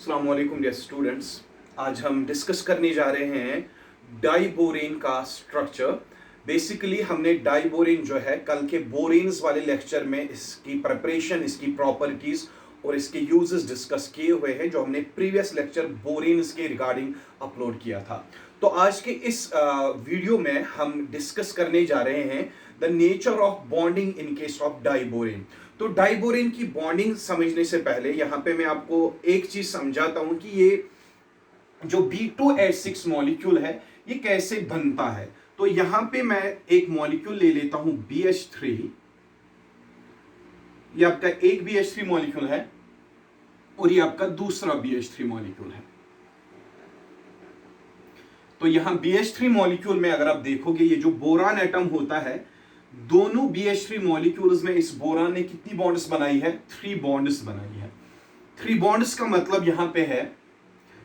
अस्सलाम वालेकुम dear students. आज हम डिस्कस करने जा रहे हैं डाइबोरेन का स्ट्रक्चर। बेसिकली हमने डाइबोरेन जो है कल के बोरेन्स वाले लेक्चर में इसकी प्रिपरेशन, इसकी प्रॉपर्टीज और इसके यूजेस डिस्कस किए हुए हैं, जो हमने प्रीवियस लेक्चर बोरेन्स के रिगार्डिंग अपलोड किया था। तो आज के इस वीडियो में हम डिस्कस करने जा रहे हैं the nature of bonding in case of diborane. तो डाइबोरेन की बॉन्डिंग समझने से पहले यहां पे मैं आपको एक चीज समझाता हूं कि ये जो B2H6 मॉलिक्यूल है ये कैसे बनता है। तो यहां पे मैं एक मॉलिक्यूल ले लेता हूं BH3। ये आपका एक BH3 मॉलिक्यूल है और ये आपका दूसरा BH3 मॉलिक्यूल है। तो यहां BH3 मॉलिक्यूल में अगर आप देखोगे, ये जो बोरान एटम होता है, दोनों BH3 मॉलिक्यूल्स में इस बोरान ने कितनी बॉन्ड्स बनाई है? 3 बॉन्ड्स बनाई है। 3 बॉन्ड्स का मतलब यहां पे है,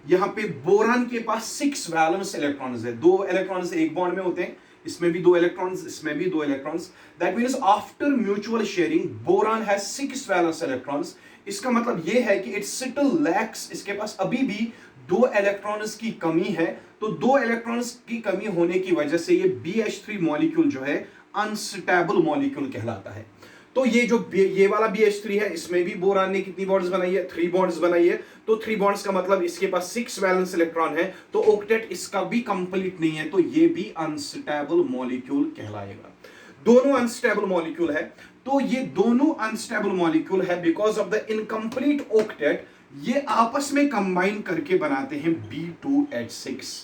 यहां पे बोरान के पास 6 वैलेंस इलेक्ट्रॉन्स है। 2 इलेक्ट्रॉन्स एक बॉन्ड में होते हैं, इसमें भी 2 इलेक्ट्रॉन्स, इसमें भी 2 electrons. That means after mutual sharing boron has 6 valence electrons. इसका मतलब यह है कि इट स्टिल लैक्स, इसके पास अभी भी 2 इलेक्ट्रॉन्स की कमी है। तो 2 इलेक्ट्रॉन्स की कमी होने की वजह से ये BH3 मॉलिक्यूल जो है अनस्टेबल मॉलिक्यूल कहलाता है। तो ये वाला BH3 है, इसमें भी बोरान ने कितनी बॉन्ड्स बनाई है? 3 बॉन्ड्स बनाई है। तो 3 बॉन्ड्स का मतलब इसके पास 6 वैलेंस इलेक्ट्रॉन है, तो ऑक्टेट इसका भी कंप्लीट नहीं है, तो ये भी अनस्टेबल मॉलिक्यूल कहलाएगा। दोनों अनस्टेबल मॉलिक्यूल है। तो ये दोनों अनस्टेबल मॉलिक्यूल है because of the incomplete octet. ये आपस में कंबाइन करके बनाते हैं B2H6।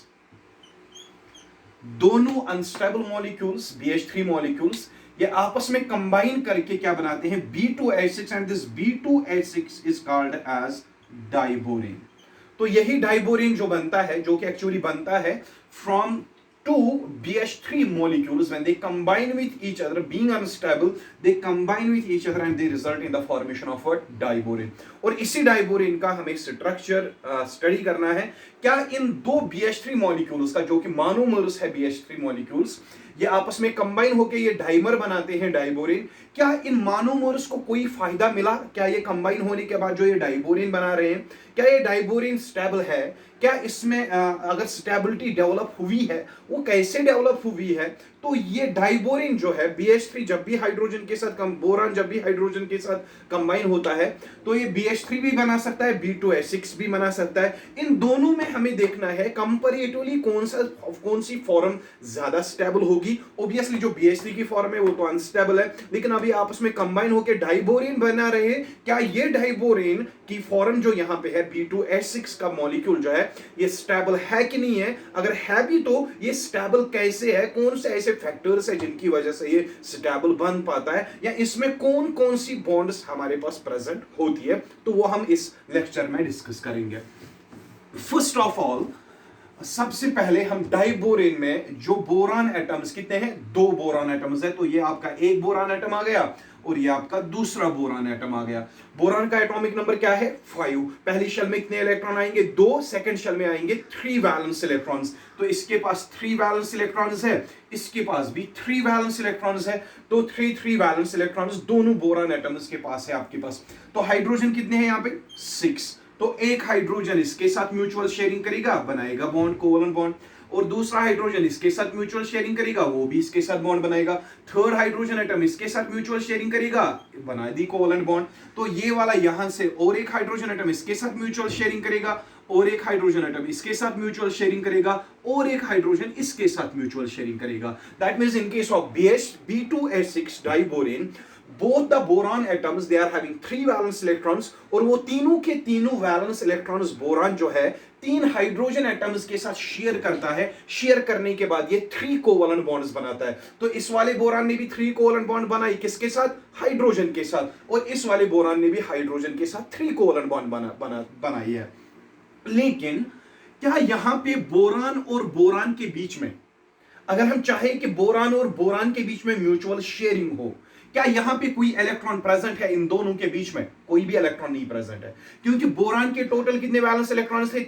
दोनों अनस्टेबल मॉलिक्यूल्स BH3 मॉलिक्यूल्स ये आपस में कंबाइन करके क्या बनाते हैं? B2H6, and this B2H6 is called as diborane. तो यही डाइबोरेन जो बनता है, जो कि एक्चुअली बनता है from 2 BH3 molecules when they combine with each other, being unstable, they combine with each other and they result in the formation of a diborane। और इसी डाइबोरेन का हमें स्ट्रक्चर स्टडी करना है। क्या इन 2 BH3 मॉलिक्यूल्स का, जो कि मोनोमर्स है BH3 मॉलिक्यूल्स, ये आपस में कंबाइन होकर ये डाइमर बनाते हैं डाइबोरेन। क्या इन मोनोमर्स को कोई फायदा मिला? क्या ये कंबाइन होने के बाद जो ये डाइबोरेन बना रहे हैं, क्या ये डाइबोरेन स्टेबल है? क्या इसमें अगर स्टेबिलिटी डेवलप हुई है, वो कैसे डेवलप हुई है? तो ये डाइबोरेन जो है BH3 जब भी हाइड्रोजन के साथ बोरान जब भी हाइड्रोजन के साथ कंबाइन होता है, तो ये BH3 भी बना सकता है, B2H6 भी बना सकता है। इन दोनों में हमें देखना है कंपैरेटिवली कौन सी फॉर्म ज्यादा स्टेबल होगी। ऑब्वियसली जो BH3 की फॉर्म है वो तो अनस्टेबल है, लेकिन अभी आपस में कंबाइन होकर डाइबोरेन बना रहे हैं। क्या ये डाइबोरेन की फॉर्म जो यहां पे है B2H6 का मॉलिक्यूल जो है, ये स्टेबल है कि नहीं है? अगर है भी तो ये स्टेबल कैसे है? कौन से ऐसे फैक्टर्स है जिनकी वजह से ये स्टेबल बन पाता है, या इसमें कौन कौन सी बॉन्ड्स हमारे पास प्रेजेंट होती है? तो वो हम इस लेक्चर में डिस्कस करेंगे। फर्स्ट ऑफ ऑल, सबसे पहले हम डाइबोरेन में जो बोरान एटम्स कितने हैं? 2 बोरान एटम्स है। तो ये आपका एक बोरान एटम आ गया और ये आपका दूसरा बोरान एटम आ गया। बोरान का एटॉमिक नंबर क्या है? 5। पहली शेल में कितने इलेक्ट्रॉन आएंगे? 2। सेकंड शेल में आएंगे 3 वैलेंस इलेक्ट्रॉन्स। तो इसके पास 3 वैलेंस इलेक्ट्रॉन्स है, इसके पास भी 3 वैलेंस इलेक्ट्रॉन्स है। तो 3 वैलेंस इलेक्ट्रॉन्स दोनों बोरान एटम्स के पास है आपके पास। तो हाइड्रोजन कितने हैं यहाँ पे? 6। तो एक हाइड्रोजन इसके साथ म्यूचुअल शेयरिंग करेगा, बनाएगा बॉन्ड, कोवलेंट बॉन्ड। और दूसरा हाइड्रोजन इसके साथ म्यूचुअल शेयरिंग करेगा, वो भी इसके साथ बॉन्ड बनाएगा। थर्ड हाइड्रोजन एटम इसके साथ म्यूचुअल शेयरिंग करेगा, बना दी कोवलेंट बॉन्ड। तो ये वाला यहां से और एक हाइड्रोजन एटम इसके साथ म्यूचुअल शेयरिंग करेगा, और एक हाइड्रोजन एटम इसके साथ म्यूचुअल शेयरिंग करेगा, और एक हाइड्रोजन इसके साथ म्यूचुअल शेयरिंग करेगा। That means in case of B2H6 diborane, both the boron atoms they are having 3 valence electrons, और वो तीनों के तीनों वैलेंस इलेक्ट्रॉन्स बोरान जो है 3 हाइड्रोजन एटम्स के साथ शेयर करता है। शेयर करने के बाद ये 3 कोवलेंट बॉन्ड्स बनाता है। तो इस वाले बोरान ने भी 3 कोवलेंट बॉन्ड बनाई, किसके साथ? हाइड्रोजन के साथ। और इस वाले बोरान ने भी हाइड्रोजन के साथ 3 कोवलेंट बॉन्ड बनाई है। लेकिन क्या यहां पे बोरान और बोरान के बीच में, अगर हम चाहें कि बोरान और बोरान के बीच में म्यूचुअल शेयरिंग हो, क्या यहां पे कोई इलेक्ट्रॉन प्रेजेंट है? इन दोनों के बीच में कोई भी इलेक्ट्रॉन नहीं प्रेजेंट है, क्योंकि बोरान के टोटल कितने वैलेंस इलेक्ट्रॉन्स थे?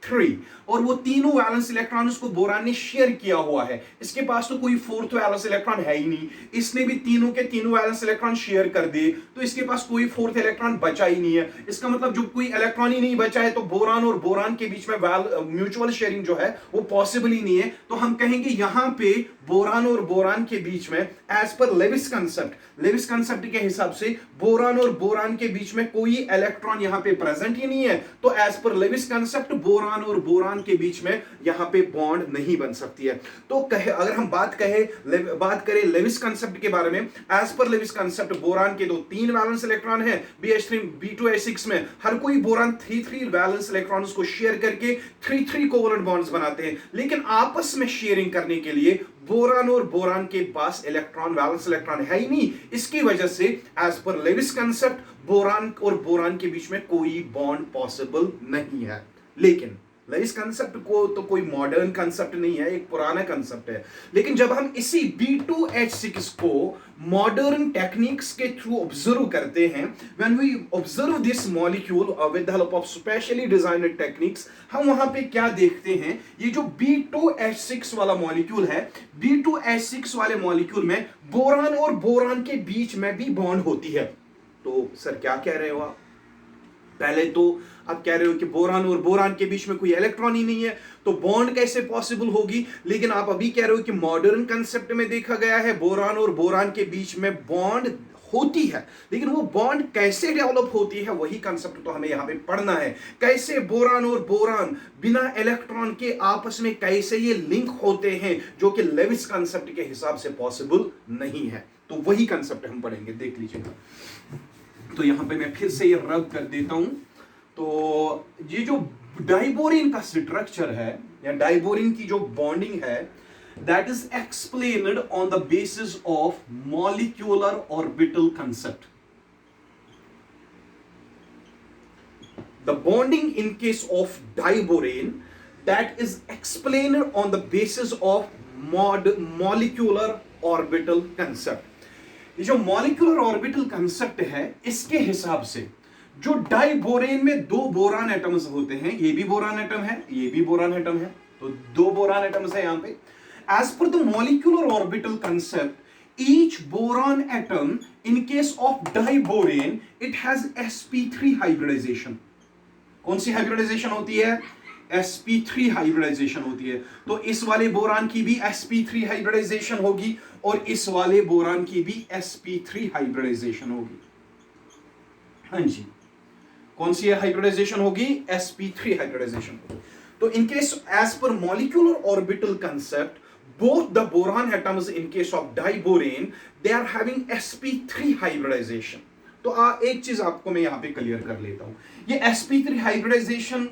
3 और वो तीनों वैलेंस इलेक्ट्रॉन उसको बोरान ने शेयर किया हुआ है। इसके पास तो कोई फोर्थ वैलेंस इलेक्ट्रॉन है ही नहीं, इसने भी तीनों के तीनों वैलेंस इलेक्ट्रॉन शेयर कर दिए, तो इसके पास कोई फोर्थ इलेक्ट्रॉन बचा ही नहीं है। इसका मतलब जो कोई इलेक्ट्रॉन ही नहीं बचा है तो बोरान और बोरान के बीच में म्यूचुअल शेयरिंग जो है वो पॉसिबल ही नहीं है। तो हम कहेंगे यहां पे बोरान और बोरान के बीच में एज पर लेविस कंसेप्ट के हिसाब से बोरान और बोरान के बीच में कोई इलेक्ट्रॉन यहां पे प्रेजेंट ही नहीं है। तो as per Lewis concept boron और बोरान के बीच में यहां पे बॉन्ड नहीं बन सकती है। तो अगर हम बात करें लेविस कंसेप्ट के बारे में, as per Lewis concept boron के 3 वैलेंस इलेक्ट्रॉन है BH3 B2H6 में, हर कोई बोरान 3 वैलेंस इलेक्ट्रॉन्स को शेयर करके 3 कोवलेंट बॉन्ड्स बनाते हैं, लेकिन आपस में शेयरिंग करने के लिए बोरान और बोरान के पास वैलेंस इलेक्ट्रॉन है ही नहीं। इसकी वजह से as per Lewis concept boron और बोरान के बीच में कोई बॉन्ड पॉसिबल नहीं है। लेकिन लेविस कंसेप्ट को तो कोई मॉडर्न कंसेप्ट नहीं है, एक पुराना कंसेप्ट है। लेकिन जब हम इसी B2H6 को मॉडर्न टेक्निक्स के थ्रू ऑब्जर्व करते हैं, when we observe this molecule with the help of specially designed techniques, हम वहां पे क्या देखते हैं, ये जो B2H6 वाला मॉलिक्यूल है, B2H6 वाले मॉलिक्यूल में बोरान और बोरान के बीच में भी बॉन्ड होती है। तो सर क्या कह रहे हो आप? पहले तो आप कह रहे हो कि बोरान और बोरान के बीच में कोई इलेक्ट्रॉन ही नहीं है, तो बॉन्ड कैसे पॉसिबल होगी? लेकिन आप अभी कह रहे हो कि मॉडर्न कंसेप्ट में देखा गया है बोरान और बोरान के बीच में बॉन्ड होती है, लेकिन वो बॉन्ड कैसे डेवलप होती है वही कंसेप्ट तो हमें यहां पे पढ़ना है। कैसे बोरान और बोरान बिना इलेक्ट्रॉन के आपस में कैसे ये लिंक होते हैं, जो कि लेविस कंसेप्ट के हिसाब से पॉसिबल नहीं है। तो वही कंसेप्ट हम पढ़ेंगे, देख लीजिएगा। तो यहां पे मैं फिर से ये रब कर देता हूं। तो ये जो डाइबोरिन का स्ट्रक्चर है या डाइबोरिन की जो बॉन्डिंग है, that is explained on the basis of molecular orbital concept. The bonding in case of diborane that is explained on the basis of molecular orbital concept. ये जो मॉलिक्यूलर ऑर्बिटल कंसेप्ट है, इसके हिसाब से जो डाइबोरेन में 2 boron atoms होते हैं, ये भी बोरान एटम है, ये भी बोरान एटम है, तो 2 बोरान एटम्स है यहां पे। As per the molecular orbital concept, each boron atom in case of diborane it has sp3 hybridisation. कौन सी हाइब्रिडाइजेशन होती है? sp3 हाइब्रिडाइजेशन होती है। तो इस वाले बोरान की भी sp3 हाइब्रिडाइजेशन होगी और इस वाले बोरान की भी sp3 हाइब्रिडाइजेशन होगी। हाँ जी, कौन सी हाइब्रिडाइजेशन होगी? sp3 हाइब्रिडाइजेशन होगी। तो in case as per molecular orbital concept, both the boron atoms in case of diborane they are having sp3 hybridization। तो एक चीज आपको मैं यहां पे क्लियर कर लेता हूं, ये sp3 हाइब्रिडाइजेशन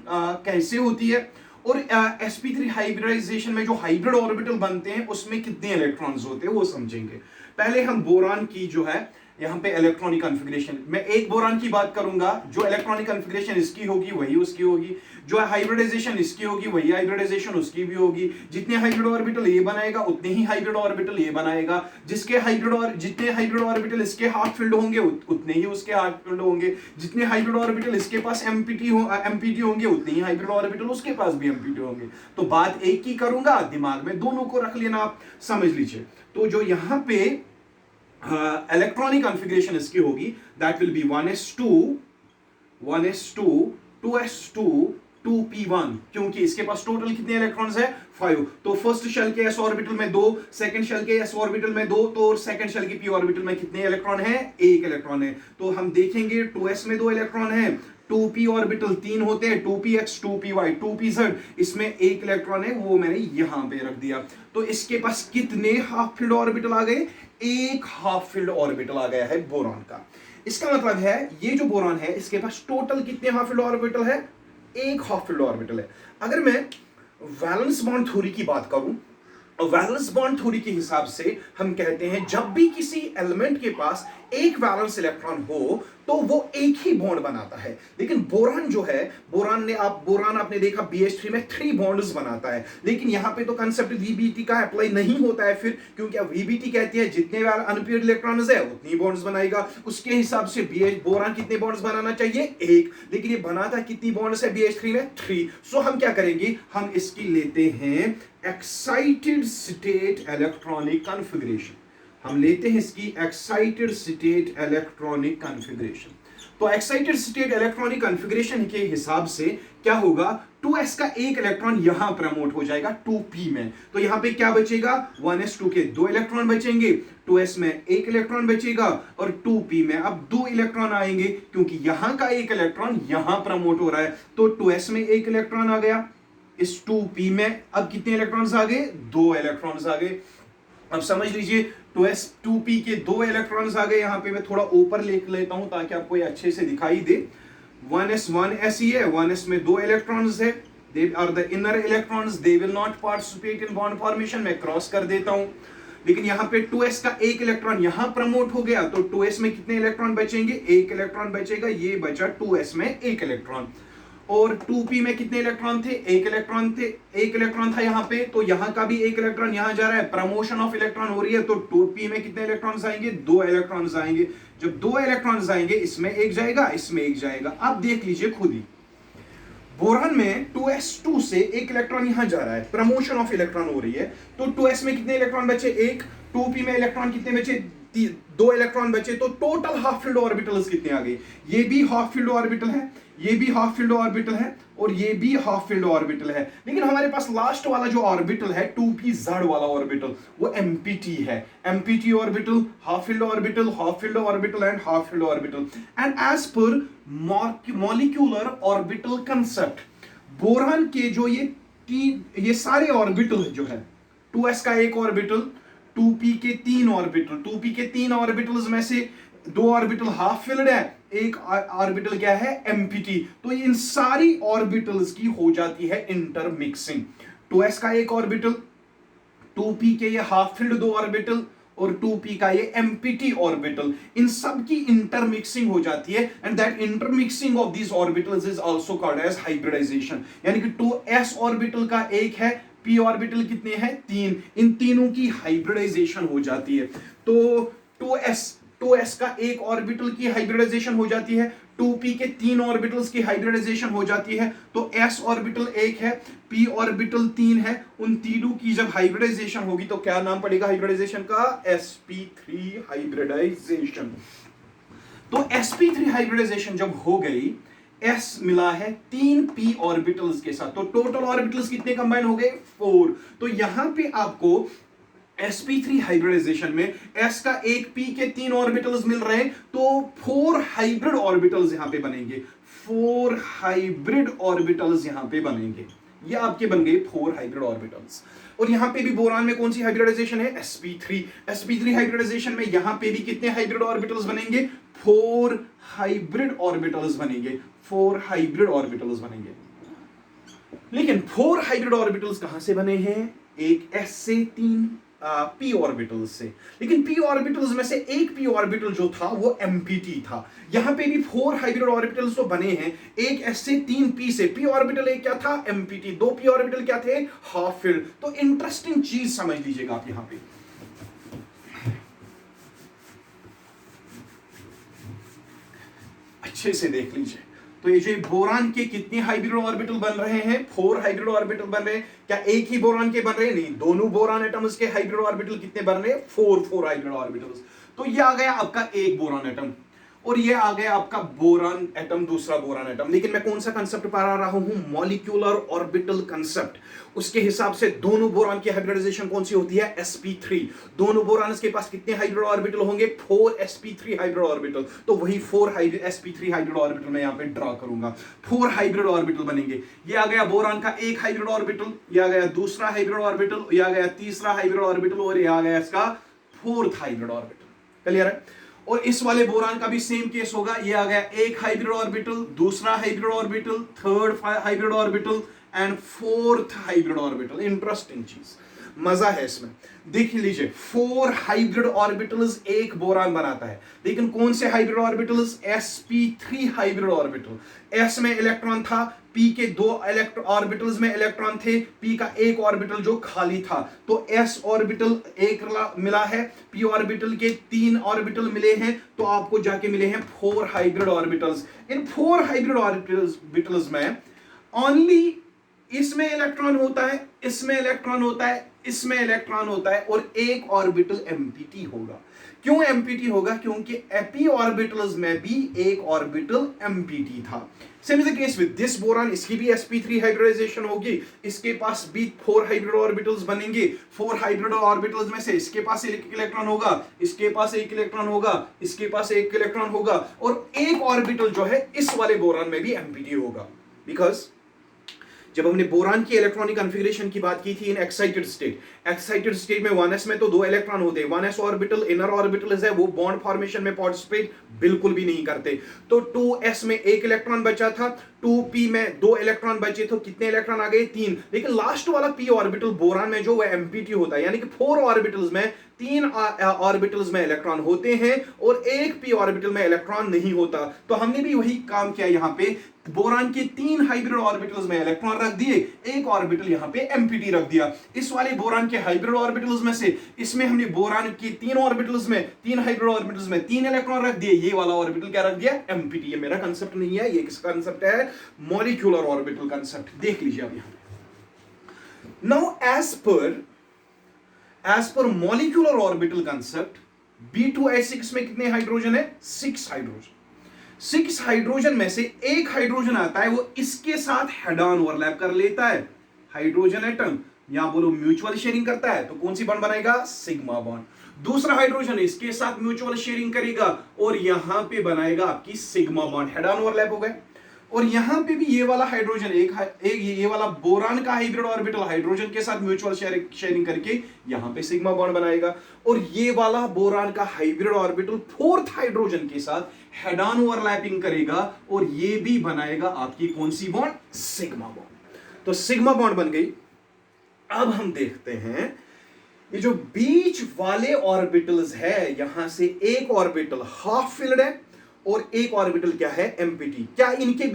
कैसे होती है और sp3 हाइब्रिडाइजेशन में जो हाइब्रिड ऑर्बिटल बनते हैं उसमें कितने इलेक्ट्रॉन्स होते हैं वो समझेंगे। पहले हम बोरान की जो है यहां पे इलेक्ट्रॉनिक कॉन्फ़िगरेशन, मैं एक बोरान की बात करूंगा, जो इलेक्ट्रॉनिक कॉन्फ़िगरेशन इसकी होगी वही उसकी होगी, जो हाइब्रिडाइजेशन इसकी होगी वही हाइब्रिडाइजेशन उसकी भी होगी। जितने हाइब्रिड ऑर्बिटल ये बनाएगा उतने ही हाइब्रिड ऑर्बिटल ये बनाएगा, जितने हाइब्रिड ऑर्बिटल इसके हाफ फिल्ड होंगे उतने ही उसके हाफ फिल्ड होंगे, जितने हाइब्रिड ऑर्बिटल इसके पास एमपीटी होंगे उतने ही हाइब्रिड ऑर्बिटल उसके पास भी एमपीटी होंगे। तो बात एक ही करूंगा, दिमाग में दोनों को रख लेना, आप समझ लीजिए। तो जो यहां पे इलेक्ट्रॉनिक कॉन्फ़िगरेशन इसकी होगी, that will be 1s2 2s2 2p1, क्योंकि इसके पास टोटल कितने इलेक्ट्रॉन्स है? 5। तो फर्स्ट शेल के s ऑर्बिटल में 2, सेकंड शेल के s ऑर्बिटल में 2, तो सेकंड शेल के p ऑर्बिटल में कितने इलेक्ट्रॉन है? 1 इलेक्ट्रॉन है। तो हम देखेंगे 2s में 2 इलेक्ट्रॉन है, 2p ऑर्बिटल 3 होते हैं, 2px 2py 2pz, इसमें 1 इलेक्ट्रॉन है, वो मैंने यहां पे रख दिया। तो इसके पास कितने हाफ फील्ड ऑर्बिटल आ गए? 1 हाफ फील्ड ऑर्बिटल आ गया है बोरॉन का। इसका मतलब है ये जो बोरॉन है इसके पास टोटल कितने हाफ फील्ड ऑर्बिटल है? 1 हाफ फील्ड ऑर्बिटल है। अगर मैं वैलेंस बॉन्ड थ्योरी की बात करूं, वैलेंस बॉन्ड थ्योरी के हिसाब से हम कहते हैं जब भी किसी एलिमेंट के पास एक वैलेंस इलेक्ट्रॉन हो तो वो एक ही बॉन्ड बनाता है। लेकिन बोरान जो है, बोरान आपने देखा BH3 में 3 बॉन्ड्स बनाता है, लेकिन यहां पे तो कंसेप्ट VBT का अप्लाई नहीं होता है फिर, क्योंकि VBT कहती है जितने अनपेयर्ड इलेक्ट्रॉन्स है उतनी बॉन्ड्स बनाएगा। उसके हिसाब से बोरान कितने बॉन्ड्स बनाना चाहिए? एक, लेकिन ये बनाता कितनी बॉन्ड्स है BH3 में? 3। सो हम क्या करेंगे, हम इसकी लेते हैं एक्साइटेड स्टेट इलेक्ट्रॉनिक कॉन्फ़िगरेशन। हम लेते हैं इसकी एक्साइटेड स्टेट इलेक्ट्रॉनिक कॉन्फ़िगरेशन। तो एक्साइटेड स्टेट इलेक्ट्रॉनिक कॉन्फ़िगरेशन के हिसाब से क्या होगा, 2s का एक इलेक्ट्रॉन यहां प्रमोट हो जाएगा 2p में। तो यहां पे क्या बचेगा, 1s2 के 2 इलेक्ट्रॉन बचेंगे, 2s में एक इलेक्ट्रॉन बचेगा और 2p में अब 2 इलेक्ट्रॉन आएंगे, क्योंकि यहां का एक इलेक्ट्रॉन यहां प्रमोट हो रहा है। तो 2s में एक इलेक्ट्रॉन आ गया, इस 2p में अब कितने इलेक्ट्रॉन्स आ गए? 2 इलेक्ट्रॉन्स आ गए। अब समझ लीजिए 2s2p के 2 इलेक्ट्रॉन्स आ गए। यहां पे मैं थोड़ा ऊपर लिख लेता हूं ताकि आपको ये अच्छे से दिखाई दे। 1s ही है, 1s में 2 इलेक्ट्रॉन्स है, they are the inner electrons, they will not participate in bond formation. मैं क्रॉस कर देता हूं। लेकिन यहां पे 2s का एक इलेक्ट्रॉन यहां प्रमोट हो गया, तो 2s में कितने इलेक्ट्रॉन बचेंगे? एक इलेक्ट्रॉन बचेगा, ये बचा 2s में एक इलेक्ट्रॉन। और 2p में कितने इलेक्ट्रॉन थे? एक इलेक्ट्रॉन था यहां पे, तो यहां का भी एक इलेक्ट्रॉन यहां जा रहा है, प्रमोशन ऑफ इलेक्ट्रॉन हो रही है। तो 2p में कितने इलेक्ट्रॉन्स आएंगे? 2 इलेक्ट्रॉन्स आएंगे। जब 2 इलेक्ट्रॉन्स आएंगे, इसमें एक जाएगा, इसमें एक जाएगा। अब देख लीजिए खुद ही, बोरान में 2s2 से एक इलेक्ट्रॉन यहां जा रहा है, प्रमोशन ऑफ इलेक्ट्रॉन हो रही है। तो 2s में कितने इलेक्ट्रॉन बचे? एक। 2p में इलेक्ट्रॉन कितने बचे? 2 इलेक्ट्रॉन बचे। तो टोटल हाफ फील्ड ऑर्बिटल्स कितने आ गए? ये भी हाफ फील्ड ऑर्बिटल है, ये भी हाफ फील्ड ऑर्बिटल है, और ये भी हाफ फील्ड ऑर्बिटल है। लेकिन हमारे पास लास्ट वाला जो ऑर्बिटल है 2pz वाला ऑर्बिटल, वो एम्प्टी है। Empty orbital, half filled orbital, half filled orbital and half filled orbital. And as per molecular orbital concept, boron के जो ये सारे ऑर्बिटल जो है, 2s का एक ऑर्बिटल, 2p के 3 ऑर्बिटल, 2p के 3 ऑर्बिटल्स में से 2 ऑर्बिटल हाफ फिल्ड है, एक ऑर्बिटल क्या है? एम्प्टी। तो इन सारी ऑर्बिटल्स की हो जाती है इंटरमिक्सिंग। 2s का एक ऑर्बिटल, 2p के ये हाफ फिल्ड 2 ऑर्बिटल, और 2p का ये एम्प्टी ऑर्बिटल, इन सब की इंटरमिक्सिंग हो जाती है। And that intermixing of these orbitals is also called as hybridisation. यानी कि 2s ऑर्बिटल का एक है, p ऑर्बिटल कितने हैं? 3। इन तीनों की हाइब्रिडाइजेशन हो जाती है। तो 2s का एक ऑर्बिटल की हाइब्रिडाइजेशन हो जाती है, 2p के 3 ऑर्बिटल्स की हाइब्रिडाइजेशन हो जाती है। तो s ऑर्बिटल एक है, p ऑर्बिटल 3 है, उन तीनों की जब हाइब्रिडाइजेशन होगी तो क्या नाम पड़ेगा हाइब्रिडाइजेशन का? sp3 hybridisation. तो sp3 हाइब्रिडाइजेशन जब हो गई, s मिला है 3p ऑर्बिटल्स के साथ, तो टोटल ऑर्बिटल्स कितने कंबाइन हो गए? 4। तो यहां पे आपको sp3 हाइब्रिडाइजेशन में s का एक p के 3 ऑर्बिटल्स मिल रहे हैं, तो 4 हाइब्रिड ऑर्बिटल्स यहां पे बनेंगे। 4 हाइब्रिड ऑर्बिटल्स यहां पे बनेंगे। ये आपके बन गए 4 हाइब्रिड ऑर्बिटल्स। और यहां पे भी बोरान में कौन सी हाइब्रिडाइजेशन है? sp3 हाइब्रिडाइजेशन में यहां पे भी कितने हाइब्रिड ऑर्बिटल्स बनेंगे? 4 हाइब्रिड ऑर्बिटल्स बनेंगे। 4 हाइब्रिड ऑर्बिटल्स बनेंगे। लेकिन 4 हाइब्रिड ऑर्बिटल्स कहां से बने हैं? एक s से 3 p ऑर्बिटल्स से। लेकिन p ऑर्बिटल्स में से एक p ऑर्बिटल जो था वो एम्प्टी था। यहां पे भी 4 हाइब्रिड ऑर्बिटल्स तो बने हैं, एक s से 3 p से। p ऑर्बिटल एक क्या था? एम्प्टी। 2 p ऑर्बिटल क्या थे? Half filled. तो इंटरेस्टिंग चीज समझ लीजिएगा आप यहां पे, अच्छे से देख लीजिए। तो ये जो बोरान के कितने हाइब्रिड ऑर्बिटल बन रहे हैं? 4 हाइब्रिड ऑर्बिटल बन रहे हैं। क्या एक ही बोरान के बन रहे हैं? नहीं, दोनों बोरान एटम्स के हाइब्रिड ऑर्बिटल कितने बन रहे हैं? 4 हाइब्रिड ऑर्बिटल्स। तो ये आ गया आपका एक बोरान एटम, और ये आ गया आपका बोरान एटम, दूसरा बोरान एटम। लेकिन मैं कौन सा कंसेप्ट पढ़ा रहा हूं? Molecular orbital concept. उसके हिसाब से दोनों बोरान की हाइब्रिडाइजेशन कौन सी होती है? sp3। दोनों बोरान के पास कितने हाइब्रिड ऑर्बिटल होंगे? 4 sp3 हाइब्रिड ऑर्बिटल। तो वही 4 sp3 हाइब्रिड ऑर्बिटल मैं यहां पे ड्रॉ करूंगा। 4 हाइब्रिड ऑर्बिटल बनेंगे। ये आ गया बोरान का एक हाइब्रिड ऑर्बिटल, ये आ गया दूसरा हाइब्रिड ऑर्बिटल, ये आ गया तीसरा हाइब्रिड ऑर्बिटल, और ये आ गया इसका 4th हाइब्रिड ऑर्बिटल। क्लियर है? और इस वाले बोरान का भी सेम केस होगा। ये आ गया एक हाइब्रिड ऑर्बिटल, दूसरा hybrid orbital, 3rd hybrid orbital and 4th hybrid orbital. Interesting चीज, मजा है इसमें। देख लीजिए 4 हाइब्रिड ऑर्बिटल्स एक बोरान बनाता है, लेकिन कौन से hybrid orbitals? sp3 hybrid orbital. s में इलेक्ट्रॉन था, p के 2 ऑर्बिटल्स में इलेक्ट्रॉन थे, p का एक ऑर्बिटल जो खाली था, तो s ऑर्बिटल एक मिला है, p ऑर्बिटल के 3 ऑर्बिटल मिले हैं, तो आपको जाके मिले हैं 4 हाइब्रिड ऑर्बिटल्स। इन 4 हाइब्रिड ऑर्बिटल्स में ओनली इसमें इलेक्ट्रॉन होता है, इसमें इलेक्ट्रॉन होता है, इसमें इलेक्ट्रॉन होता है, और एक ऑर्बिटल एम्प्टी होगा। क्यों एम्प्टी होगा? क्योंकि एपी ऑर्बिटल्स में भी एक ऑर्बिटल एम्प्टी था। Same is the case with this boron, इसकी भी sp3 हाइब्रिडाइजेशन होगी, इसके पास भी 4 हाइब्रिड ऑर्बिटल्स बनेंगे। 4 हाइब्रिड ऑर्बिटल्स में से इसके पास एक इलेक्ट्रॉन होगा, इसके पास एक इलेक्ट्रॉन होगा, इसके पास एक इलेक्ट्रॉन होगा, और एक ऑर्बिटल जो है इस वाले बोरान में भी एम्प्टी होगा। बिकॉज जब हमने बोरान की इलेक्ट्रॉनिक कॉन्फ़िगरेशन की बात की थी इन एक्साइटेड स्टेट में 1s में तो 2 इलेक्ट्रॉन होते हैं, 1s ऑर्बिटल इनर ऑर्बिटल है, वो बॉन्ड फॉर्मेशन में पार्टिसिपेट बिल्कुल भी नहीं करते। तो 2s में एक इलेक्ट्रॉन बचा था, 2p में 2 इलेक्ट्रॉन बचे, तो कितने इलेक्ट्रॉन आ गए? 3। लेकिन लास्ट वाला p ऑर्बिटल बोरान में जो है एम्प्टी होता है, यानी कि 4 ऑर्बिटल्स में 3 ऑर्बिटल्स में इलेक्ट्रॉन होते हैं और एक p ऑर्बिटल में इलेक्ट्रॉन नहीं होता। तो हमने भी वही काम किया, यहां पे बोरान के 3 हाइब्रिड ऑर्बिटल्स में इलेक्ट्रॉन रख दिए, एक ऑर्बिटल यहां पे एम्प्टी रख दिया। इस वाले बोरान के हाइब्रिड ऑर्बिटल्स में से इसमें हमने बोरान के 3 ऑर्बिटल्स में 3 हाइब्रिड ऑर्बिटल्स में 3 इलेक्ट्रॉन रख दिए, ये वाला ऑर्बिटल क्या रख दिया? एम्प्टी। ये मेरा कंसेप्ट नहीं है, ये किसका कंसेप्ट है? Molecular orbital concept. देख लीजिए अब यहां। Now as per molecular orbital concept, B2H6 में कितने हाइड्रोजन है? 6 हाइड्रोजन। 6 हाइड्रोजन में से एक हाइड्रोजन आता है, वो इसके साथ हेड ऑन ओवरलैप कर लेता है, हाइड्रोजन एटम, यहां बोलो म्यूचुअल शेयरिंग करता है, तो कौन सी बॉन्ड बनाएगा? Sigma bond. दूसरा हाइड्रोजन इसके साथ म्यूचुअल शेयरिंग करेगा और यहां पे बनाएगा आपकी sigma bond, head on overlap हो गए। और यहां पे भी ये वाला हाइड्रोजन ये वाला बोरान का हाइब्रिड ऑर्बिटल हाइड्रोजन के साथ म्यूचुअल शेयरिंग करके यहां पे सिग्मा बॉन्ड बनाएगा, और ये वाला बोरान का हाइब्रिड ऑर्बिटल 4th हाइड्रोजन के साथ हेड ऑन ओवरलैपिंग करेगा और ये भी बनाएगा आपकी कौन सी बॉन्ड? Sigma bond. तो सिग्मा बॉन्ड बन गई। अब हम देखते हैं ये जो बीच वाले ऑर्बिटल्स है, यहां से एक ऑर्बिटल हाफ फिल्ड है और एक ऑर्बिटल क्या है? एम्प्टी। क्या इनके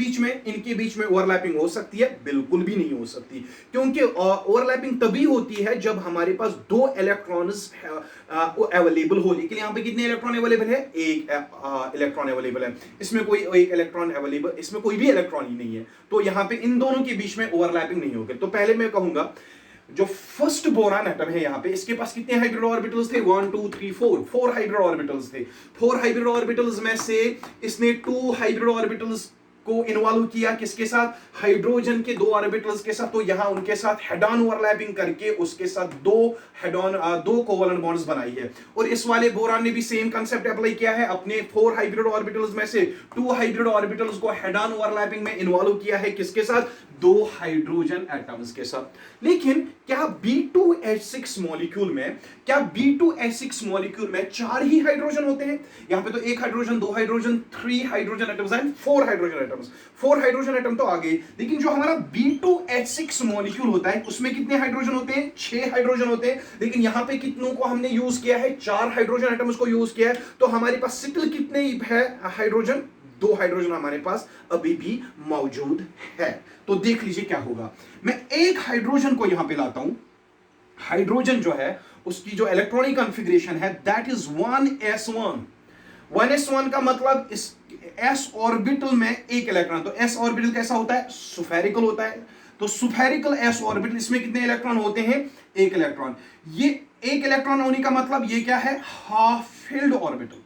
बीच में ओवरलैपिंग हो सकती है? बिल्कुल भी नहीं हो सकती, क्योंकि ओवरलैपिंग तभी होती है जब हमारे पास 2 इलेक्ट्रॉन्स अवेलेबल हो। लेकिन यहां पे कितने इलेक्ट्रॉन अवेलेबल है? एक इलेक्ट्रॉन अवेलेबल है, इसमें कोई एक इलेक्ट्रॉन अवेलेबल, इसमें कोई भी इलेक्ट्रॉन ही नहीं है, तो यहां पे इन दोनों के बीच में ओवरलैपिंग नहीं होगी। तो पहले मैं कहूंगा जो फर्स्ट बोरान एटम है यहां पे, इसके पास कितने हाइब्रिड ऑर्बिटल्स थे? 1 2 3 4 हाइब्रिड ऑर्बिटल्स थे। 4 हाइब्रिड ऑर्बिटल्स में से इसने 2 हाइब्रिड ऑर्बिटल्स को इन्वॉल्व किया, किसके साथ? हाइड्रोजन के 2 ऑर्बिटल्स के साथ, तो यहां उनके साथ हेड ऑन ओवरलैपिंग करके उसके साथ 2 कोवलेंट बॉन्ड्स बनाई है। और इस वाले बोरान ने भी सेम कंसेप्ट अप्लाई किया है, अपने 4 हाइब्रिड ऑर्बिटल्स में से 2 हाइब्रिड ऑर्बिटल्स को हेड ऑन ओवरलैपिंग में इन्वॉल्व किया है, किसके साथ? 2 हाइड्रोजन एटम्स के साथ। लेकिन क्या B2H6 मॉलिक्यूल में 4 ही हाइड्रोजन होते हैं? यहां पे तो 1 hydrogen, 2 hydrogen, 3 hydrogen atoms and 4 hydrogen atoms. 4 hydrogen atom तो आ गए, लेकिन जो हमारा B2H6 मॉलिक्यूल होता है उसमें कितने हाइड्रोजन होते हैं? 6 हाइड्रोजन होते हैं। लेकिन यहां पे कितनों को हमने यूज किया है? 4 हाइड्रोजन एटम्स को यूज किया है। तो हमारे पास स्टिल कितने है हाइड्रोजन? 2 हाइड्रोजन हमारे पास अभी भी मौजूद है। तो देख लीजिए क्या होगा। मैं एक हाइड्रोजन को यहां पे लाता हूं। हाइड्रोजन जो है उसकी जो इलेक्ट्रॉनिक कॉन्फ़िगरेशन है दैट इज 1s1। 1s1 का मतलब इस s ऑर्बिटल में एक इलेक्ट्रॉन। तो s ऑर्बिटल कैसा होता है? स्फेरिकल होता है। तो स्फेरिकल s ऑर्बिटल, इसमें कितने इलेक्ट्रॉन होते हैं? एक इलेक्ट्रॉन। ये एक इलेक्ट्रॉन होने का मतलब ये क्या है? Half filled orbital.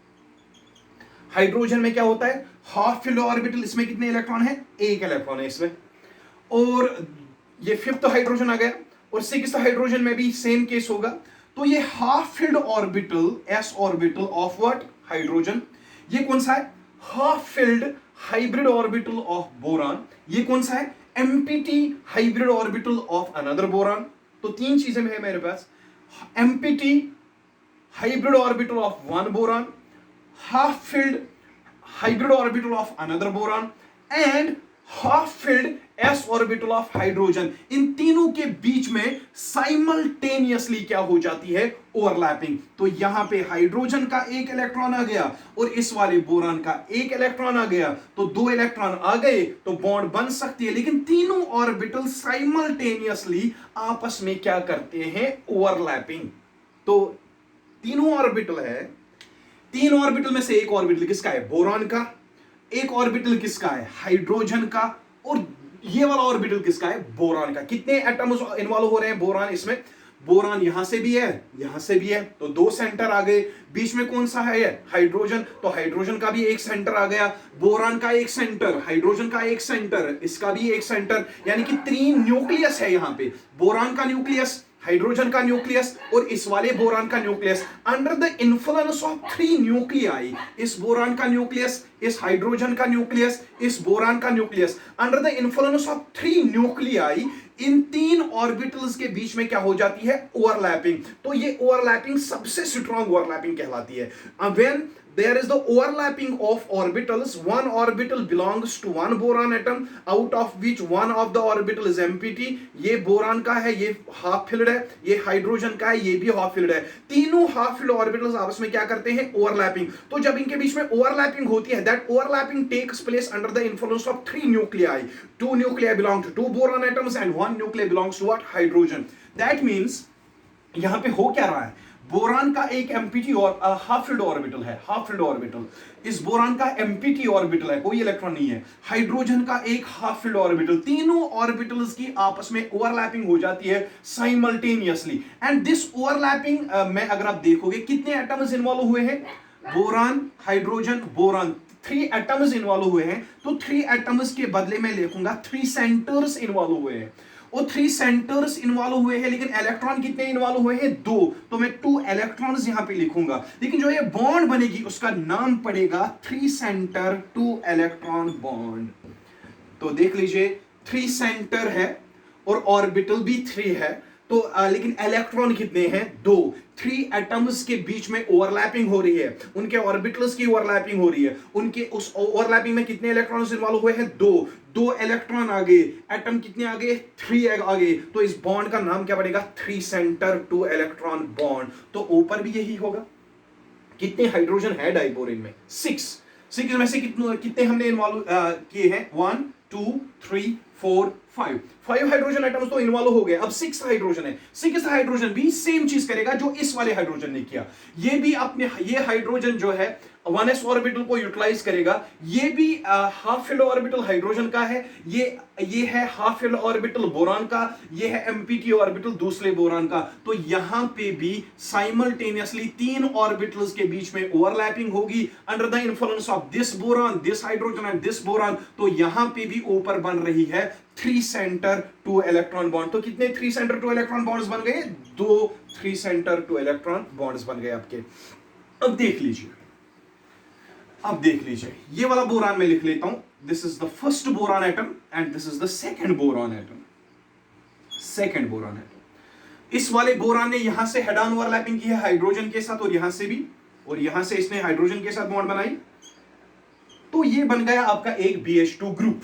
हाइड्रोजन में क्या होता है? Half filled orbital. इसमें कितने इलेक्ट्रॉन है? एक इलेक्ट्रॉन है इसमें। और ये 5th हाइड्रोजन आ गया, और 6th हाइड्रोजन में भी सेम केस होगा। तो ये half filled orbital s orbital of what? Hydrogen. ये कौन सा है? Half filled hybrid orbital of boron. ये कौन सा है? Empty hybrid orbital of another boron. तो 3 चीजें है मेरे पास, empty hybrid orbital of one boron, half filled hybrid orbital of another boron, and half filled s orbital of hydrogen, इन तीनों के बीच में साइमल्टेनियसली क्या हो जाती है, ओवरलैपिंग। तो यहां पे हाइड्रोजन का एक इलेक्ट्रॉन आ गया और इस वाले बोरान का एक इलेक्ट्रॉन आ गया, तो दो इलेक्ट्रॉन आ गए तो बॉन्ड बन सकती है, लेकिन तीनों ऑर्बिटल साइमल्टेनियसली आपस में क्या करते हैं, ओवरलैपिंग। तो तीनों ऑर्बिटल है, तीन ऑर्बिटल में से एक ऑर्बिटल किसका है, बोरान का, एक ऑर्बिटल किसका है, हाइड्रोजन का, और ये वाला ऑर्बिटल किसका है, बोरान का। कितने एटम्स इन्वॉल्व हो रहे हैं बोरान इसमें, बोरान यहां से भी है, यहां से भी है, तो दो सेंटर आ गए। बीच में कौन सा है, हाइड्रोजन, तो हाइड्रोजन का भी एक सेंटर आ गया, बोरान का एक सेंटर, हाइड्रोजन का एक सेंटर, इसका भी एक सेंटर, यानी कि तीन न्यूक्लियस है यहां पे, बोरान का न्यूक्लियस, हाइड्रोजन का न्यूक्लियस और इस वाले बोरान का nucleus. Under the influence of three nuclei, इस बोरान का न्यूक्लियस, इस हाइड्रोजन का न्यूक्लियस, इस बोरान का nucleus, under the influence of three nuclei, इन तीन ऑर्बिटल्स के बीच में क्या हो जाती है, ओवरलैपिंग। तो ये ओवरलैपिंग सबसे स्ट्रॉन्ग ओवरलैपिंग कहलाती है। When there is the overlapping of orbitals, one orbital belongs to one boron atom out of which one of the orbital is empty। ये बोरान का है, ये हाफ फिल्ड है, ये हाइड्रोजन का है, ये भी हाफ फिल्ड है। तीनों हाफ फिल्ड ऑर्बिटल्स आपस में क्या करते हैं, ओवरलैपिंग। तो जब इनके बीच में ओवरलैपिंग होती है, that overlapping takes place under the influence of three nuclei, two nuclei belong to two boron atoms and one nuclei belongs to what, hydrogen. That means यहां पे हो क्या रहा है, बोरान का एक एम्प्टी और हाफ फिल्ड ऑर्बिटल है, हाफ फिल्ड ऑर्बिटल, इस बोरान का एम्प्टी ऑर्बिटल है, कोई इलेक्ट्रॉन नहीं है, हाइड्रोजन का एक हाफ फिल्ड ऑर्बिटल, तीनों ऑर्बिटल्स की आपस में ओवरलैपिंग हो जाती है साइमल्टेनियसली। एंड दिस ओवरलैपिंग में अगर आप देखोगे कितने एटम्स इन्वॉल्व हुए हैं, boron, hydrogen, boron, three atoms involve हुए हैं। तो थ्री एटम्स के बदले में लिखूंगा थ्री सेंटर्स इन्वॉल्व हुए हैं, और थ्री सेंटर्स इन्वॉल्व हुए हैं, लेकिन इलेक्ट्रॉन कितने इन्वॉल्व हुए हैं, दो, तो मैं टू इलेक्ट्रॉन्स यहां पे लिखूंगा, लेकिन जो ये बॉन्ड बनेगी उसका नाम पड़ेगा three centre two electron bond. तो देख लीजिए, थ्री सेंटर है और ऑर्बिटल भी थ्री है, तो लेकिन इलेक्ट्रॉन कितने हैं, दो, थ्री एटम्स के बीच में ओवरलैपिंग हो रही है, उनके ऑर्बिटल्स की ओवरलैपिंग हो रही है, उनके उस ओवरलैपिंग में कितने इलेक्ट्रॉन्स इन्वॉल्व हुए हैं, दो, दो इलेक्ट्रॉन आ गए, एटम कितने आ गए, थ्री आ गए, तो इस बॉन्ड का नाम क्या पड़ेगा, three centre two electron bond. तो ऊपर भी यही होगा। कितने हाइड्रोजन है डाइबोरेन में, सिक्स, सिक्स में से कितने हमने इन्वॉल्व किए हैं, 1 2 3 4 5, 5 हाइड्रोजन एटम्स तो इन्वॉल्व हो गए। अब 6 हाइड्रोजन है, 6 हाइड्रोजन भी सेम चीज करेगा जो इस वाले हाइड्रोजन ने किया। ये भी अपने, ये हाइड्रोजन जो है 1s ऑर्बिटल को यूटिलाइज करेगा, ये भी हाफ फिल्ड ऑर्बिटल हाइड्रोजन का है, ये है हाफ फिल्ड ऑर्बिटल बोरान का, ये है एम्प्टी ऑर्बिटल दूसरे बोरान का। तो यहां पे भी साइमल्टेनियसली तीन ऑर्बिटल्स के बीच में ओवरलैपिंग होगी under the influence of this boron, this hydrogen and this boron. तो यहां पे भी ऊपर बन रही है three centre two electron bond. तो कितने three centre two electron bonds बन गए, दो three centre two electron bonds बन गए आपके। अब देख लीजिए, अब देख लीजिए, ये वाला बोरान में लिख लेता हूं, this is the first boron atom and this is the second boron atom, second boron atom. इस वाले बोरान ने यहां से हेड ऑन ओवरलैपिंग की है हाइड्रोजन के साथ, और यहां से भी, और यहां से इसने हाइड्रोजन के साथ बॉन्ड बनाई, तो ये बन गया आपका एक BH2 ग्रुप।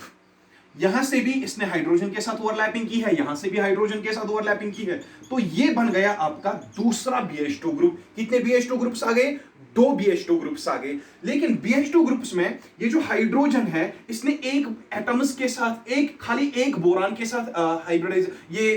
यहां से भी इसने हाइड्रोजन के साथ ओवरलैपिंग की है, यहां से भी हाइड्रोजन के साथ ओवरलैपिंग की है, तो ये बन गया आपका दूसरा BH2 ग्रुप। कितने BH2 ग्रुप्स आ गए, दो BH2 ग्रुप्स आ गए। लेकिन BH2 ग्रुप्स में ये जो हाइड्रोजन है, इसने एक एटम्स के साथ, एक खाली एक बोरान के साथ हाइब्रिडाइज, ये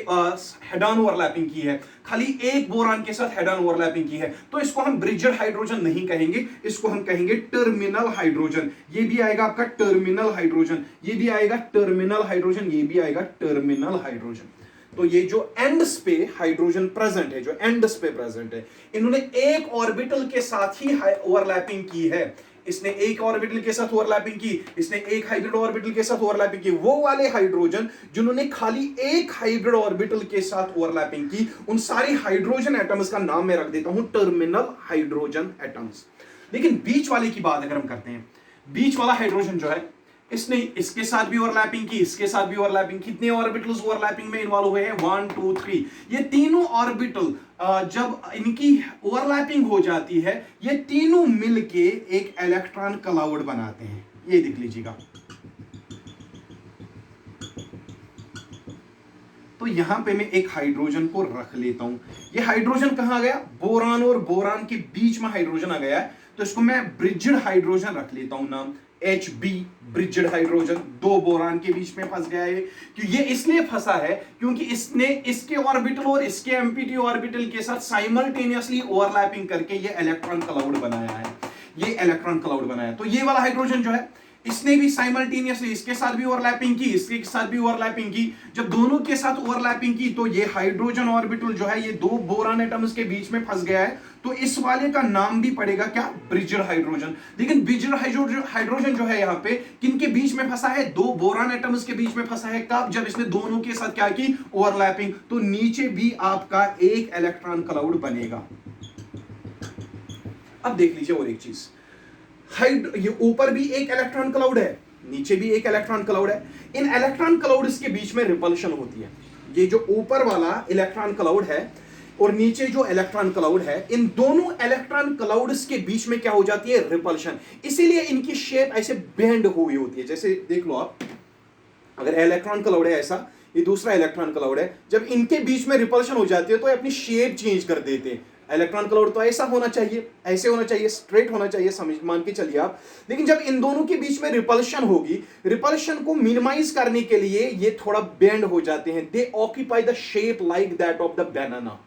हेड ऑन ओवरलैपिंग की है, खाली एक बोरान के साथ हेड ऑन ओवरलैपिंग की है। तो इसको हम ब्रिजर हाइड्रोजन नहीं कहेंगे, इसको हम कहेंगे टर्मिनल हाइड्रोजन। ये भी आएगा आपका टर्मिनल हाइड्रोजन, ये भी आएगा टर्मिनल हाइड्रोजन, ये भी आएगा टर्मिनल हाइड्रोजन। तो ये जो एंड्स पे हाइड्रोजन प्रेजेंट है, जो एंड्स पे प्रेजेंट है, इन्होंने एक ऑर्बिटल के साथ ही ओवरलैपिंग की है। इसने एक ऑर्बिटल के साथ ओवरलैपिंग की, इसने एक हाइब्रिड ऑर्बिटल के साथ ओवरलैपिंग की। वो वाले हाइड्रोजन जिन्होंने खाली एक हाइब्रिड ऑर्बिटल के साथ ओवरलैपिंग की, उन सारे हाइड्रोजन एटम्स का नाम मैं रख देता हूं टर्मिनल हाइड्रोजन एटम्स। लेकिन बीच वाले की बात अगर हम करते हैं, बीच वाला हाइड्रोजन जो है, इसने इसके साथ भी ओवरलैपिंग की, इसके साथ भी ओवरलैपिंग। कितने ऑर्बिटल्स ओवरलैपिंग में इन्वॉल्व हुए हैं, 1 2 3। ये तीनों ऑर्बिटल जब इनकी ओवरलैपिंग हो जाती है, ये तीनों मिलके एक इलेक्ट्रॉन क्लाउड बनाते हैं। ये देख लीजिएगा, तो यहां पे मैं एक हाइड्रोजन को रख लेता हूं। ये हाइड्रोजन कहां गया, बोरान और बोरान के बीच में हाइड्रोजन आ गया है, तो इसको मैं ब्रिजड हाइड्रोजन रख लेता हूं नाम, HB, ब्रिजड हाइड्रोजन। दो बोरान के बीच में फंस गया है कि ये इसलिए फंसा है क्योंकि इसने इसके ऑर्बिटल और इसके एमपीटी ऑर्बिटल के साथ साइमल्टेनियसली ओवरलैपिंग करके ये इलेक्ट्रॉन क्लाउड बनाया है, ये इलेक्ट्रॉन क्लाउड बनाया। तो ये वाला हाइड्रोजन जो है इसने भी साइमल्टेनियसली इसके साथ भी ओवरलैपिंग की, इसके साथ भी ओवरलैपिंग की। जब दोनों के साथ ओवरलैपिंग की तो ये हाइड्रोजन ऑर्बिटल जो है ये दो बोरान एटम्स के बीच में फंस गया है, तो इस वाले का नाम भी पड़ेगा क्या, ब्रिजड हाइड्रोजन। लेकिन ब्रिजड हाइड्रोजन जो है यहाँ पे किनके बीच में फंसा है, दो बोरान एटम्स के बीच में फंसा है। कब, जब इसने दोनों के साथ क्या की, ओवरलैपिंग। तो नीचे भी आपका एक इलेक्ट्रॉन क्लाउड बनेगा। अब देख लीजिए और एक चीज, ये ऊपर भी एक इलेक्ट्रॉन क्लाउड है, नीचे भी एक इलेक्ट्रॉन क्लाउड है। इन इलेक्ट्रॉन क्लाउड्स के बीच में रिपल्शन होती है। ये जो ऊपर वाला इलेक्ट्रॉन क्लाउड है और नीचे जो इलेक्ट्रॉन क्लाउड है, इन दोनों इलेक्ट्रॉन क्लाउड्स के बीच में क्या हो जाती है, रिपल्शन। इसीलिए इनकी शेप ऐसे बेंड हुई होती है। जैसे देख लो आप, अगर इलेक्ट्रॉन क्लाउड है ऐसा, ये दूसरा इलेक्ट्रॉन क्लाउड है, जब इनके बीच में रिपल्शन हो जाती है तो ये अपनी शेप चेंज कर देते हैं। इलेक्ट्रॉन क्लाउड तो ऐसा होना चाहिए, ऐसे होना चाहिए, स्ट्रेट होना चाहिए, समझ मान के चलिए आप। लेकिन जब इन दोनों के बीच में रिपल्शन होगी, रिपल्शन को मिनिमाइज करने के लिए ये थोड़ा बेंड हो जाते हैं। दे occupy the shape like that of the banana.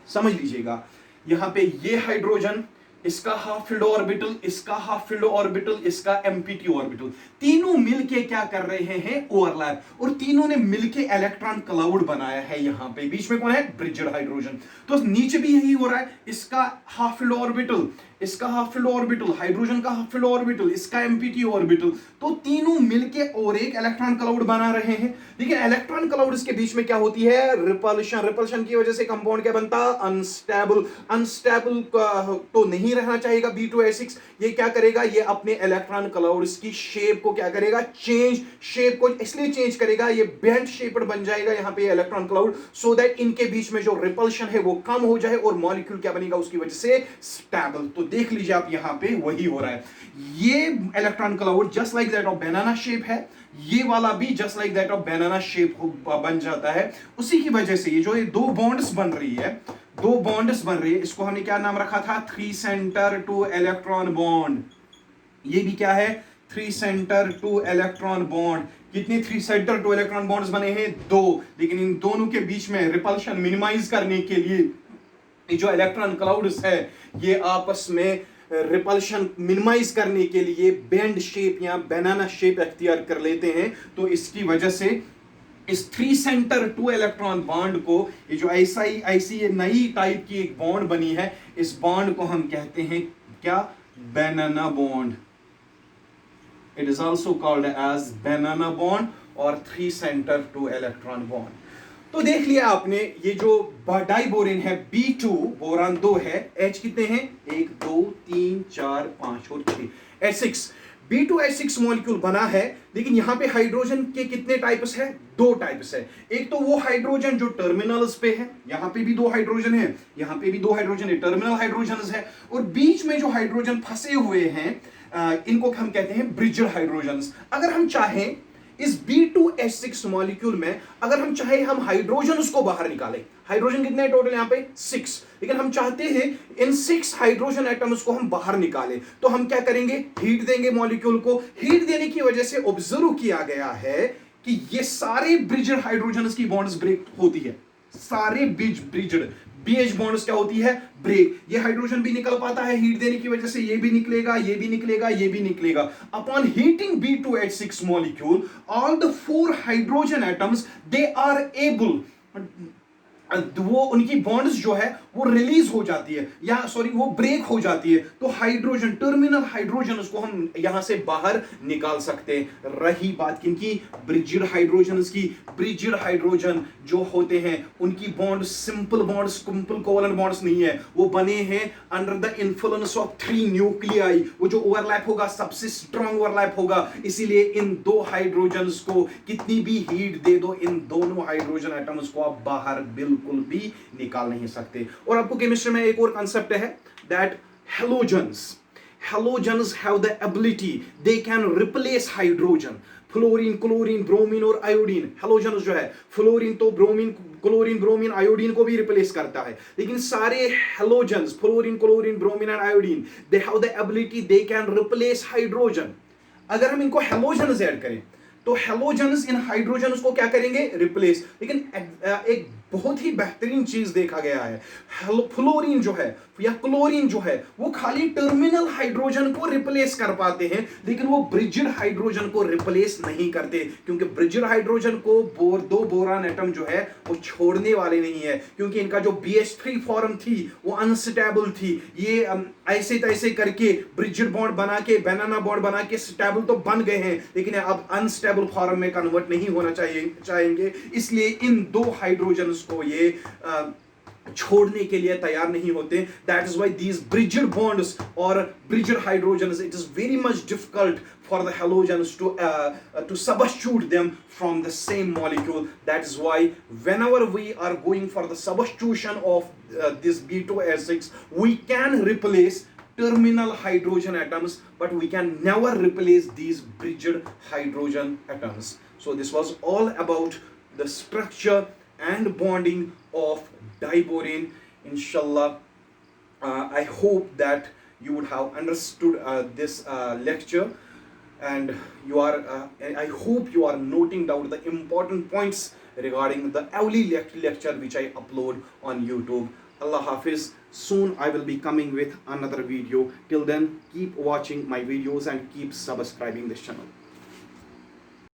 समझ लीजिएगा, यहां पे ये हाइड्रोजन, इसका हाफ फील्ड ऑर्बिटल, इसका हाफ फील्ड ऑर्बिटल, इसका एमपीटी ऑर्बिटल, तीनों मिलके क्या कर रहे हैं, ओवरलैप, और तीनों ने मिलके इलेक्ट्रॉन क्लाउड बनाया है। यहां पे बीच में कौन है, ब्रिजड हाइड्रोजन। तो नीचे भी यही हो रहा है, इसका हाफ फील्ड ऑर्बिटल, इसका हाफ फील्ड ऑर्बिटल, हाइड्रोजन का हाफ फील्ड ऑर्बिटल, इसका एमपीटी ऑर्बिटल, तो तीनों मिलके और एक इलेक्ट्रॉन क्लाउड बना रहे हैं। लेकिन इलेक्ट्रॉन क्लाउड्स के बीच में क्या होती है, रिपल्शन। रिपल्शन की वजह से कंपाउंड क्या बनता, अनस्टेबल। अनस्टेबल तो नहीं रहना चाहिए B2H6। ये क्या करेगा, ये अपने इलेक्ट्रॉन क्लाउड्स की शेप को क्या करेगा, चेंज। शेप को इसलिए चेंज करेगा, ये बेंड शेप्ड बन जाएगा यहाँ पे इलेक्ट्रॉन क्लाउड, सो दैट इनके बीच में जो रिपल्शन है वो कम हो जाए और मॉलिक्यूल क्या बनेगा उसकी वजह से, स्टेबल। तो देख लीजिए आप, यहां पे वही हो रहा है। ये electron cloud just like that of banana shape है, ये वाला भी just like that of banana shape बन जाता है। उसी की वजह से ये जो ये दो बॉन्ड्स बन रही है, दो बॉन्ड्स बन रही है, इसको हमने क्या नाम रखा था, 3 सेंटर टू इलेक्ट्रॉन बॉन्ड। ये भी क्या है, 3 सेंटर टू इलेक्ट्रॉन बॉन्ड। कितने 3 सेंटर टू इलेक्ट्रॉन बॉन्ड्स बने हैं, 2। लेकिन इन दोनों के बीच में रिपल्शन मिनिमाइज करने के लिए जो इलेक्ट्रॉन क्लाउड्स है, ये आपस में रिपल्शन मिनिमाइज करने के लिए बेंड शेप या बनाना शेप अख्तियार कर लेते हैं। तो इसकी वजह से इस 3 सेंटर 2 इलेक्ट्रॉन बॉन्ड को, ये जो ऐसी ये नई टाइप की एक बॉन्ड बनी है, इस बॉन्ड को हम कहते हैं क्या, banana bond. It is also called as banana bond और 3 सेंटर 2 इलेक्ट्रॉन बॉन्ड। तो देख लिया आपने, ये जो डाइबोरेन है B2, बोरान 2 है, H कितने हैं, 1 2 3 4 5 और 6, H6। B2H6 मॉलिक्यूल बना है, लेकिन यहां पे हाइड्रोजन के कितने टाइप्स है, 2 टाइप्स है। एक तो वो हाइड्रोजन जो टर्मिनल्स पे है, यहां पे भी 2 हाइड्रोजन है, यहां पे भी 2 हाइड्रोजन है, टर्मिनल हाइड्रोजन है। और बीच में जो हाइड्रोजन फंसे हुए हैं, इनको हम कहते हैं ब्रिजड हाइड्रोजन। अगर हम चाहें इस B2H6 मॉलिक्यूल में, अगर हम चाहे हम हाइड्रोजन उसको बाहर निकालें, हाइड्रोजन कितने हैं टोटल यहाँ पे, 6, लेकिन हम चाहते हैं इन 6 हाइड्रोजन एटम्स को हम बाहर निकालें, तो हम क्या करेंगे, हीट देंगे मॉलिक्यूल को। हीट देने की वजह से ऑब्जर्व किया गया है कि ये सारे ब्रिजड हाइड्रोजन की बॉन्ड्स ब्रेक होती है, सारे ब्रिजड BH बॉन्ड्स क्या होती है, ब्रेक। ये हाइड्रोजन भी निकल पाता है हीट देने की वजह से, ये भी निकलेगा, ये भी निकलेगा, ये भी निकलेगा। Upon heating B2H6 molecule, all the 4 hydrogen atoms they are able, वो उनकी बॉन्ड्स जो है वो रिलीज हो जाती है, या सॉरी वो ब्रेक हो जाती है। तो हाइड्रोजन, टर्मिनल हाइड्रोजन, उसको हम यहां से बाहर निकाल सकते हैं। रही बात किनकी, ब्रिजड हाइड्रोजन की। ब्रिजड हाइड्रोजन जो होते हैं उनकी bond simple bonds, simple covalent bonds नहीं है, वो बने हैं under the influence of 3 nuclei. वो जो ओवरलैप होगा सबसे स्ट्रॉन्ग ओवरलैप होगा, इसीलिए इन 2 हाइड्रोजन्स को कितनी भी हीट दे दो, इन दोनों हाइड्रोजन एटम्स को आप बाहर बिल्कुल भी निकाल नहीं सकते। और आपको केमिस्ट्री में एक और कांसेप्ट है, that halogens have the ability, they can replace hydrogen. Fluorine, chlorine, bromine और आयोडीन, हेलोजन्स जो है, फ्लोरीन तो ब्रोमीन, क्लोरीन, ब्रोमीन, आयोडीन को भी रिप्लेस करता है, लेकिन सारे halogens, fluorine, chlorine, bromine and iodine, they have the ability, they can replace hydrogen. अगर हम इनको हेलोजन्स ऐड करें तो हेलोजन्स इन हाइड्रोजन्स को क्या करेंगे, रिप्लेस। लेकिन एक बहुत ही बेहतरीन चीज देखा गया है, फ्लोरीन जो है या क्लोरीन जो है वो खाली टर्मिनल हाइड्रोजन को रिप्लेस कर पाते हैं, लेकिन वो ब्रिजिड हाइड्रोजन को रिप्लेस नहीं करते, क्योंकि ब्रिजिड हाइड्रोजन को दो बोरान एटम जो है वो छोड़ने वाले नहीं है, क्योंकि इनका जो BH3 फॉर्म थी वो अनस्टेबल थी। ये ऐसे तैसे करके ब्रिजिड बॉन्ड बना के, बनाना बॉन्ड बना के स्टेबल तो बन गए हैं, लेकिन अब अनस्टेबल फॉर्म में कन्वर्ट नहीं होना चाहेंगे, इसलिए इन दो हाइड्रोजन को ये छोड़ने के लिए तैयार नहीं होते। That is why these bridged bonds और bridged hydrogens, it is very much difficult for the halogens to substitute them from the same molecule. That is why whenever we are going for the substitution of this B2H6, we can replace terminal hydrogen atoms, but we can never replace these bridged hydrogen atoms. So this was all about the structure and bonding of diborane. Inshallah, I hope that you would have understood this lecture, and you are I hope you are noting down the important points regarding the every lecture which I upload on YouTube. Allah Hafiz. Soon I will be coming with another video. Till then, keep watching my videos and keep subscribing this channel.